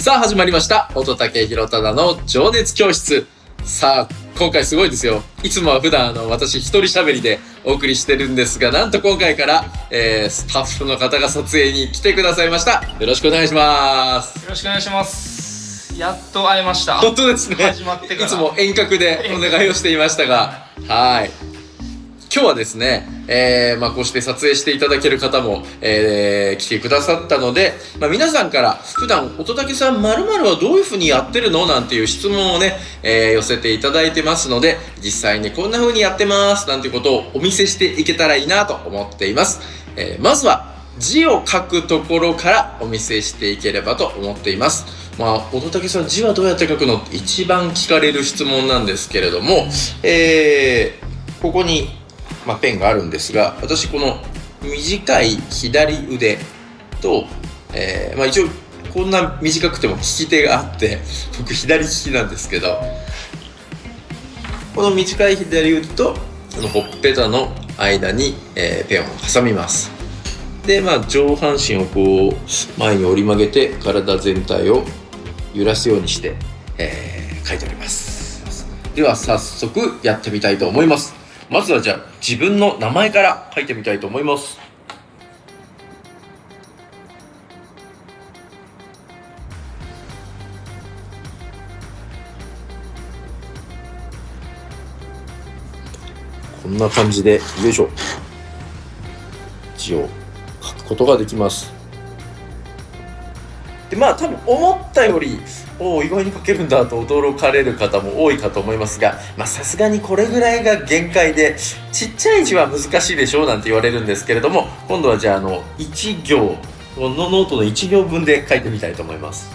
さあ始まりました。乙武宏忠の情熱教室。さあ今回すごいですよ。いつもは普段私一人喋りでお送りしてるんですが、なんと今回から、スタッフの方が撮影に来てくださいました。よろしくお願いします。よろしくお願いします。やっと会えました。本当ですね。始まってからいつも遠隔でお願いをしていましたが、はい。今日はですね、こうして撮影していただける方も、来てくださったので、皆さんから普段乙武さん〇〇はどういう風にやってるのなんていう質問をね、寄せていただいてますので、実際にこんな風にやってますなんていうことをお見せしていけたらいいなと思っています。まずは字を書くところからお見せしていければと思っています。乙武さん字はどうやって書くのって一番聞かれる質問なんですけれども、ここにペンがあるんですが、私この短い左腕と、一応こんな短くても利き手があって、僕左利きなんですけど、この短い左腕とこのほっぺたの間に、ペンを挟みます。で、上半身をこう前に折り曲げて体全体を揺らすようにして、書いております。では早速やってみたいと思います。まずはじゃあ自分の名前から書いてみたいと思います。こんな感じでよいしょ、字を書くことができます。で多分思ったより意外に書けるんだと驚かれる方も多いかと思いますが、さすがにこれぐらいが限界で、ちっちゃい字は難しいでしょうなんて言われるんですけれども、今度はじゃあ1行このノートの1行分で書いてみたいと思います。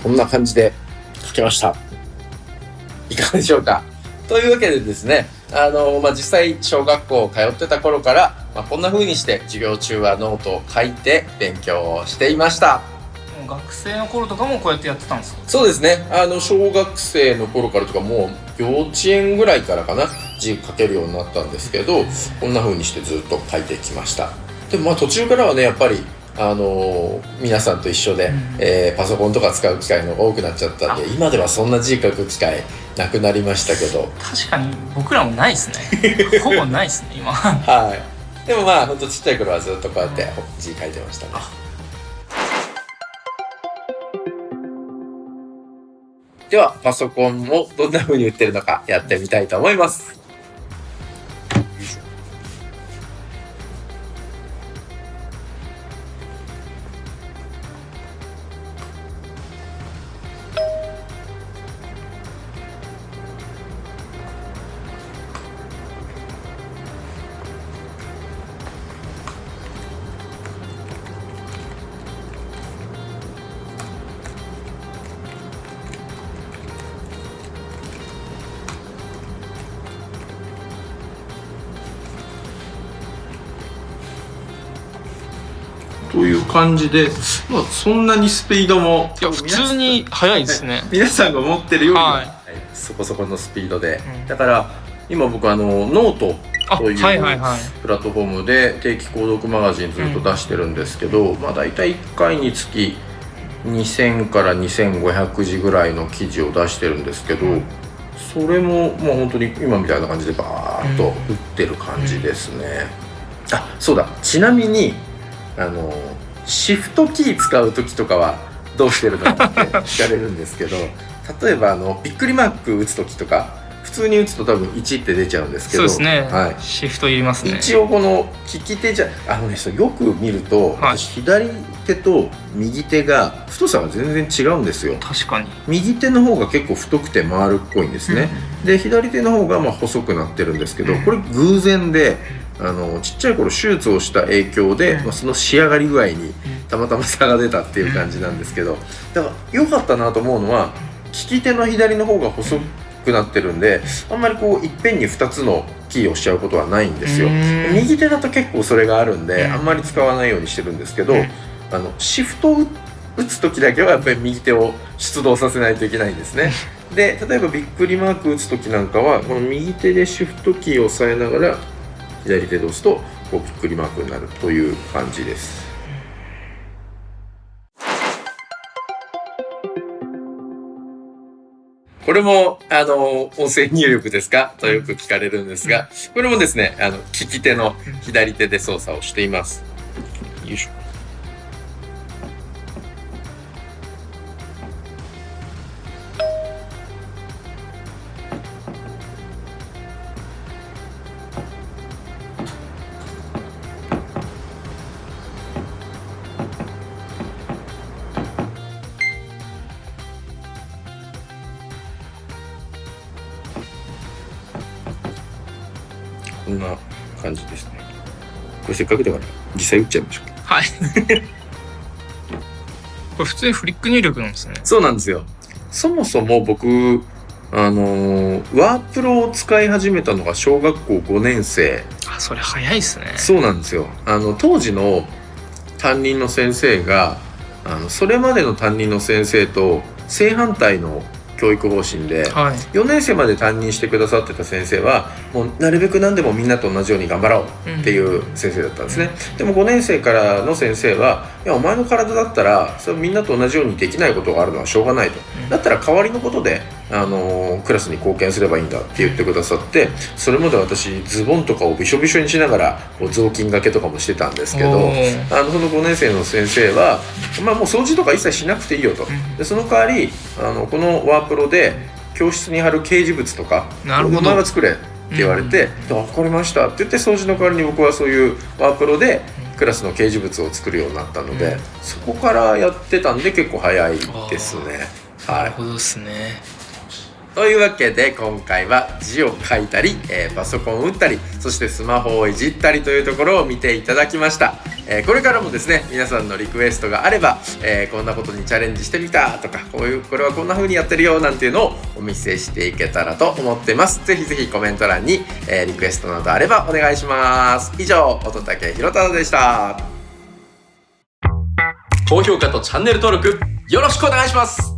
こんな感じで書けました。いかがでしょうか。というわけでですね、実際小学校通ってた頃から、こんな風にして授業中はノートを書いて勉強をしていました。もう学生の頃とかもこうやってやってたんですか？そうですね。小学生の頃からとか、もう幼稚園ぐらいからかな、字書けるようになったんですけど、こんな風にしてずっと書いてきました。でも途中からはね、やっぱり皆さんと一緒で、パソコンとか使う機会の多くなっちゃったんで、今ではそんな字書く機会なくなりましたけど、確かに僕らもないですね。ほぼないですね今。はい。でもほんとちっちゃい頃はずっとこうやって字書いてましたね。ではパソコンをどんな風に打ってるのかやってみたいと思います。という感じで、そんなにスピードもいや普通に速いですね。皆さんが思ってるよりはそこそこのスピードで、だから今僕ノートというプラットフォームで定期購読マガジンずっと出してるんですけど、だいたい1回につき2000から2500字ぐらいの記事を出してるんですけど、それも本当に今みたいな感じでバーッと打ってる感じですね。そうだ、ちなみにシフトキー使う時とかはどうしてるのって聞かれるんですけど、例えばびっくりマーク打つ時とか普通に打つと多分1って出ちゃうんですけど、そうですね、はい、シフトいりますね。一応この利き手じゃよく見ると、私左手と右手が太さが全然違うんですよ。確かに右手の方が結構太くて丸っこいんですね、で左手の方が細くなってるんですけど、これ偶然でちっちゃい頃手術をした影響で、その仕上がり具合にたまたま差が出たっていう感じなんですけど、だから良かったなと思うのは利き手の左の方が細くなってるんで、あんまりこういっぺんに2つのキーを押しちゃうことはないんですよ。右手だと結構それがあるんで、あんまり使わないようにしてるんですけど、シフトを打つ時だけはやっぱり右手を出動させないといけないんですね。で例えばびっくりマーク打つ時なんかはこの右手でシフトキーを押さえながら左手で押すとこうびっくりマークになるという感じです。これも音声入力ですかとよく聞かれるんですが、これもですね利き手の左手で操作をしています。よいしょ。こんな感じですね。これせっかくだから実際打っちゃいましょう。はい。これ普通にフリック入力なんですね。そうなんですよ。そもそも僕ワープロを使い始めたのが小学校5年生。あ、それ早いっすね。そうなんですよ。当時の担任の先生がそれまでの担任の先生と正反対の教育方針で、4年生まで担任してくださってた先生はもうなるべく何でもみんなと同じように頑張ろうっていう先生だったんですね。でも5年生からの先生はいやお前の体だったらそれみんなと同じようにできないことがあるのはしょうがないと、だったら代わりのことでクラスに貢献すればいいんだって言ってくださって、それまで私ズボンとかをびしょびしょにしながらこう雑巾がけとかもしてたんですけど、その5年生の先生は、もう掃除とか一切しなくていいよと。でその代わりこのワープロで教室に貼る掲示物とかお前が作れって言われて、分かりましたって言って掃除の代わりに僕はそういうワープロでクラスの掲示物を作るようになったので、そこからやってたんで結構早いですね。なるほどですね。というわけで今回は字を書いたり、パソコンを打ったり、そしてスマホをいじったりというところを見ていただきました。これからもですね皆さんのリクエストがあれば、こんなことにチャレンジしてみたとかこれはこんな風にやってるよなんていうのをお見せしていけたらと思ってます。ぜひぜひコメント欄に、リクエストなどあればお願いします。以上乙武宏忠でした。高評価とチャンネル登録よろしくお願いします。